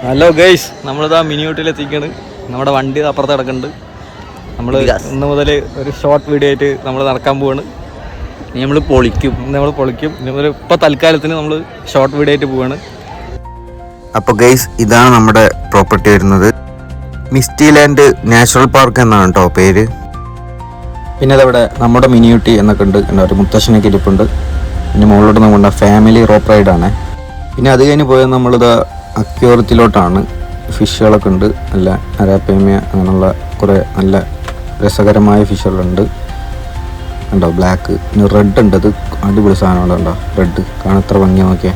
Hello guys, നമ്മളിതാ മിനിയൂട്ടിലെത്തിക്കാണ്. നമ്മുടെ വണ്ടി അപ്പുറത്ത് കിടക്കുന്നുണ്ട്. നമ്മൾ ഇന്ന് മുതൽ ഒരു ഷോർട്ട് വീഡിയോ ആയിട്ട് നമ്മൾ നടക്കാൻ പോവാണ്. നമ്മൾ പൊളിക്കും. ഇപ്പോൾ തൽക്കാലത്തിന് നമ്മൾ ഷോർട്ട് വീഡിയോ ആയിട്ട് പോവാണ്. അപ്പോൾ ഗൈസ്, ഇതാണ് നമ്മുടെ പ്രോപ്പർട്ടി വരുന്നത്. മിസ്റ്റി ലാൻഡ് നാച്ചുറൽ പാർക്ക് എന്നാണ് കേട്ടോ പേര്. പിന്നെ അതവിടെ നമ്മുടെ മിനിയൂട്ടി എന്നൊക്കെ ഉണ്ട്. ഒരു മുത്തശ്ശനൊക്കെ ഇരിപ്പുണ്ട്. പിന്നെ മുകളിലോട്ട് നമ്മുടെ ഫാമിലി റോപ്പ് റൈഡാണ്. പിന്നെ അത് കഴിഞ്ഞ് പോയത് നമ്മളിത് അക്വേറിയത്തിലോട്ടാണ്. ഫിഷുകളൊക്കെ ഉണ്ട്, നല്ല അരാപ്പേമിയ അങ്ങനെയുള്ള കുറേ നല്ല രസകരമായ ഫിഷുകളുണ്ട്. ഉണ്ടോ ബ്ലാക്ക്, പിന്നെ റെഡ് ഉണ്ട്. അത് അടിപൊളി സാധനങ്ങളുണ്ടോ റെഡ്, കാണാൻ എത്ര ഭംഗിയാ നോക്കി.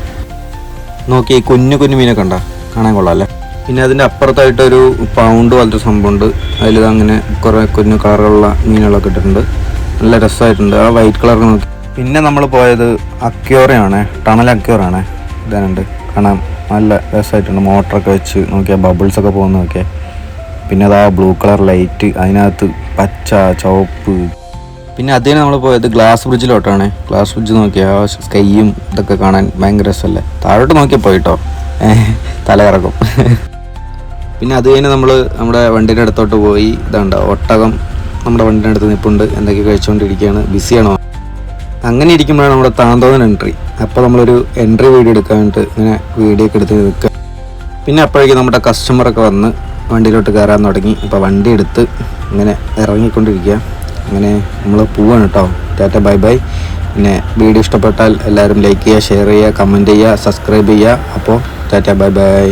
കുഞ്ഞു മീനൊക്കെ ഉണ്ടോ, കാണാൻ കൊള്ളാമല്ലേ. പിന്നെ അതിൻ്റെ അപ്പുറത്തായിട്ടൊരു പൗണ്ട് പോലത്തെ സംഭവമുണ്ട്. അതിലിതങ്ങനെ കുറേ കുഞ്ഞു കളറുള്ള മീനുകളൊക്കെ ഇട്ടിട്ടുണ്ട്. നല്ല രസമായിട്ടുണ്ട് ആ വൈറ്റ് കളർ നോക്കി. പിന്നെ നമ്മൾ പോയത് അക്വേറിയമാണ്, ടണൽ അക്വേറിയമാണ്. ഇതാനുണ്ട്, കാണാൻ നല്ല രസമായിട്ടുണ്ട്. മോട്ടറൊക്കെ വെച്ച് നോക്കിയാൽ ബബിൾസൊക്കെ പോകുന്ന നോക്കിയാൽ. പിന്നെ അതാ ബ്ലൂ കളർ ലൈറ്റ്, അതിനകത്ത് പച്ച ചുവപ്പ്. പിന്നെ അതിന് നമ്മൾ പോയത് ഗ്ലാസ് ബ്രിഡ്ജിലോട്ടാണ്. ഗ്ലാസ് ബ്രിഡ്ജ് നോക്കിയാൽ സ്കൈയും ഇതൊക്കെ കാണാൻ ഭയങ്കര രസമല്ലേ. താഴോട്ട് നോക്കിയാൽ പോയിട്ടോ തല കറക്കും. പിന്നെ അത് കഴിഞ്ഞ് നമ്മൾ നമ്മുടെ വണ്ടീൻ്റെ അടുത്തോട്ട് പോയി. ഇതുണ്ടോ ഒട്ടകം നമ്മുടെ വണ്ടീൻ്റെ അടുത്ത് നിൽപ്പുണ്ട്, എന്തൊക്കെ കഴിച്ചുകൊണ്ടിരിക്കുകയാണ്, ബിസിയാണോ. അങ്ങനെ ഇരിക്കുമ്പോഴാണ് നമ്മുടെ താന്തോന്നൻ എൻട്രി. അപ്പോൾ നമ്മളൊരു എൻട്രി വീഡിയോ എടുക്കാൻ വേണ്ടിയിട്ട് ഇങ്ങനെ വീഡിയോ ഒക്കെ എടുത്ത് നിൽക്കുക. പിന്നെ അപ്പോഴേക്കും നമ്മുടെ കസ്റ്റമറൊക്കെ വന്ന് വണ്ടിയിലോട്ട് കയറാൻ തുടങ്ങി. അപ്പോൾ വണ്ടി എടുത്ത് ഇങ്ങനെ ഇറങ്ങിക്കൊണ്ടിരിക്കുക. അങ്ങനെ നമ്മൾ പോവാണ് കേട്ടോ. Tata bye bye. പിന്നെ വീഡിയോ ഇഷ്ടപ്പെട്ടാൽ എല്ലാവരും ലൈക്ക് ചെയ്യുക, ഷെയർ ചെയ്യുക, കമൻറ്റ് ചെയ്യുക, സബ്സ്ക്രൈബ് ചെയ്യുക. അപ്പോൾ ടാറ്റ ബൈ ബൈ.